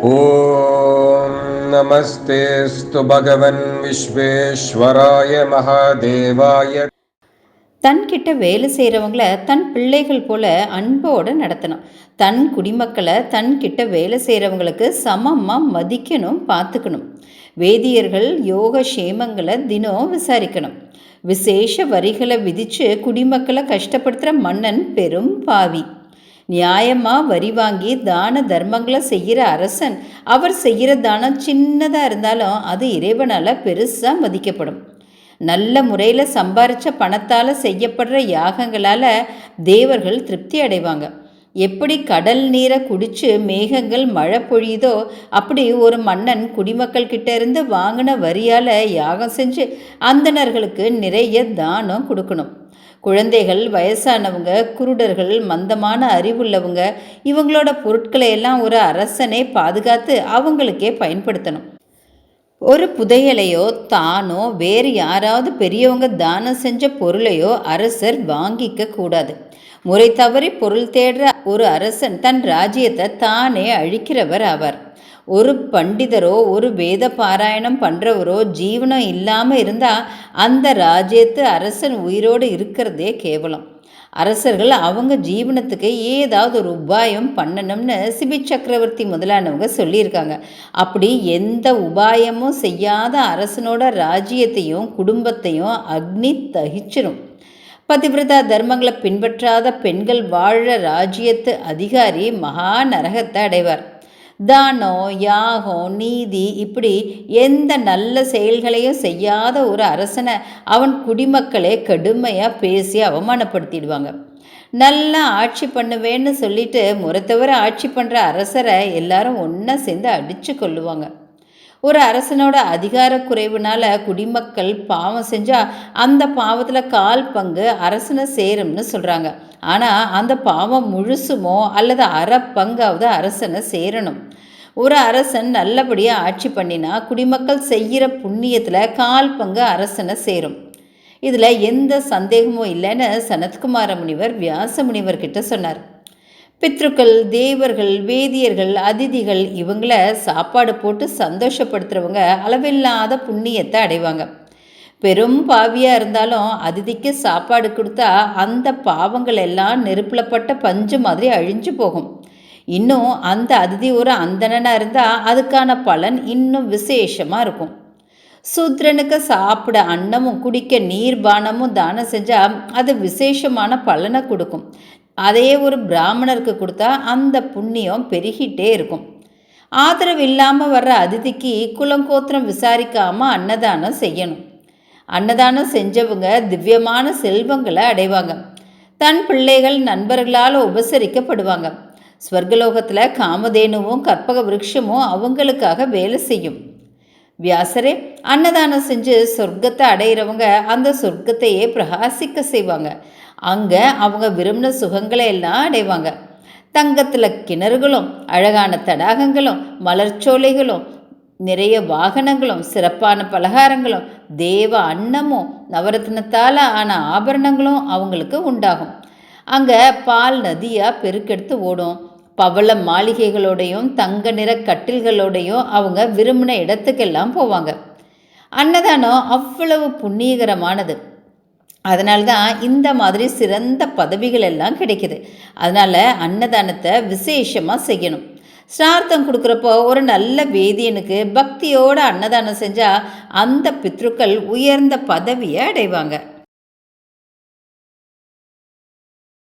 ஓம் நமஸ்தேஸ்து பகவன் விஸ்வேஸ்வராய மகாதேவாய. தன்கிட்ட வேலை செய்கிறவங்கள தன் பிள்ளைகள் போல அன்போடு நடத்தணும். தன் குடிமக்களை தன்கிட்ட வேலை செய்கிறவங்களுக்கு சமமாக மதிக்கணும், பார்த்துக்கணும். வேதியர்கள் யோக சேமங்களை தினம் விசாரிக்கணும். விசேஷ வரிகளை விதித்து குடிமக்களை கஷ்டப்படுத்துகிற மன்னன் பெரும் பாவி. நியாயமாக வரி வாங்கி தான தர்மங்களை செய்கிற அரசன் அவர் செய்கிற தானம் சின்னதாக இருந்தாலும் அது இறைவனால் பெருசாக மதிக்கப்படும். நல்ல முறையில் சம்பாரித்த பணத்தால் செய்யப்படுற யாகங்களால் தேவர்கள் திருப்தி அடைவாங்க. எப்படி கடல் நீரை குடித்து மேகங்கள் மழை பொழியுதோ அப்படி ஒரு மன்னன் குடிமக்கள் கிட்ட இருந்து வாங்கின வரியால் யாகம் செஞ்சு அந்தணர்களுக்கு நிறைய தானம் கொடுக்கணும். குழந்தைகள், வயசானவங்க, குருடர்கள், மந்தமான அறிவுள்ளவங்க இவங்களோட பொருட்களை எல்லாம் ஒரு அரசனே பாதுகாத்து அவங்களுக்கே பயன்படுத்தணும். ஒரு புதையலையோ தானோ வேறு யாராவது பெரியவங்க தானம் செஞ்ச பொருளையோ அரசர் வாங்கிக்க கூடாது. முறை தவறி பொருள் தேடுற ஒரு அரசன் தன் ராஜ்யத்தை தானே அழிக்கிறவர் ஆவார். ஒரு பண்டிதரோ ஒரு வேத பாராயணம் பண்ணுறவரோ ஜீவனம் இல்லாமல் இருந்தால் அந்த ராஜ்யத்து அரசன் உயிரோடு இருக்கிறதே கேவலம். அரசர்கள் அவங்க ஜீவனத்துக்கு ஏதாவது ஒரு உபாயம் பண்ணணும்னு சிபி சக்கரவர்த்தி முதலானவங்க சொல்லியிருக்காங்க. அப்படி எந்த உபாயமும் செய்யாத அரசனோட ராஜ்யத்தையும் குடும்பத்தையும் அக்னி தகிச்சிரும். பதிவிரதா தர்மங்களை பின்பற்றாத பெண்கள் வாழ்கிற ராஜ்யத்து அதிகாரி மகா நரகத்தை அடைவார். தானம், யாகம், நீதி இப்படி எந்த நல்ல செயல்களையும் செய்யாத ஒரு அரசனை அவன் குடிமக்களே கடுமையாக பேசி அவமானப்படுத்திடுவாங்க. நல்லா ஆட்சி பண்ணுவேன்னு சொல்லிட்டு முறை தவிர ஆட்சி பண்ணுற அரசரை எல்லாரும் ஒன்றா சேர்ந்து அடித்து கொள்ளுவாங்க. ஒரு அரசனோட அதிகார குறைவுனால குடிமக்கள் பாவம் செஞ்சால் அந்த பாவத்தில் கால் பங்கு அரசனை சேரும்னு சொல்கிறாங்க. ஆனால் அந்த பாவம் முழுசுமோ அல்லது அரை பங்காவது அரசனை சேரணும். ஒரு அரசன் நல்லபடியாக ஆட்சி பண்ணினா குடிமக்கள் செய்கிற புண்ணியத்தில் கால் பங்கு அரசனை சேரும். இதில் எந்த சந்தேகமும் இல்லைன்னு சனத்குமார முனிவர் வியாச முனிவர்கிட்ட சொன்னார். பித்ருக்கள், தேவர்கள், வேதியர்கள், அதிதிகள் இவங்கள சாப்பாடு போட்டு சந்தோஷப்படுத்துகிறவங்க அளவில்லாத புண்ணியத்தை அடைவாங்க. பெரும் பாவியாக இருந்தாலும் அதிதிக்கு சாப்பாடு கொடுத்தா அந்த பாவங்கள் எல்லாம் நெருப்பில் பட்ட பஞ்சு மாதிரி அழிஞ்சு போகும். இன்னும் அந்த அதிதி ஒரு அந்தணனாக இருந்தால் அதுக்கான பலன் இன்னும் விசேஷமாக இருக்கும். சூத்ரனுக்கு சாப்பிட அன்னமும் குடிக்க நீர்பானமும் தானம் செஞ்சால் அது விசேஷமான பலனை கொடுக்கும். அதையே ஒரு பிராமணருக்கு கொடுத்தா அந்த புண்ணியம் பெருகிட்டே இருக்கும். ஆதரவு இல்லாமல் வர்ற அதிதிக்கு குலங்கோத்திரம் விசாரிக்காமல் அன்னதானம் செய்யணும். அன்னதானம் செஞ்சவங்க திவ்யமான செல்வங்களை அடைவாங்க. தன் பிள்ளைகள் நண்பர்களால் உபசரிக்கப்படுவாங்க. ஸ்வர்கலோகத்தில் காமதேனுவும் கற்பக விருட்சமும் அவங்களுக்காக வேலை செய்யும். வியாசரே, அன்னதானம் செஞ்சு சொர்க்கத்தை அடைகிறவங்க அந்த சொர்க்கத்தையே பிரகாசிக்க செய்வாங்க. அங்கே அவங்க விரும்பின சுகங்களை எல்லாம் அடைவாங்க. தங்கத்தில் கிணறுகளும் அழகான தடாகங்களும் மலர்ச்சோலைகளும் நிறைய வாகனங்களும் சிறப்பான பலகாரங்களும் தேவ அன்னமும் நவரத்னத்தால் ஆன ஆபரணங்களும் அவங்களுக்கு உண்டாகும். அங்கே பால் நதியாக பெருக்கெடுத்து ஓடும். பவள மாளிகைகளோடையும் தங்க நிற கட்டில்களோடையும் அவங்க விரும்பின இடத்துக்கெல்லாம் போவாங்க. அன்னதானம் அவ்வளவு புண்ணியகரமானது. அதனால்தான் இந்த மாதிரி சிறந்த பதவிகள் எல்லாம் கிடைக்குது. அதனால் அன்னதானத்தை விசேஷமாக செய்யணும். ஸ்ரார்த்தம் கொடுக்குறப்போ ஒரு நல்ல வேதியனுக்கு பக்தியோடு அன்னதானம் செஞ்சால் அந்த பித்ருக்கள் உயர்ந்த பதவியை அடைவாங்க.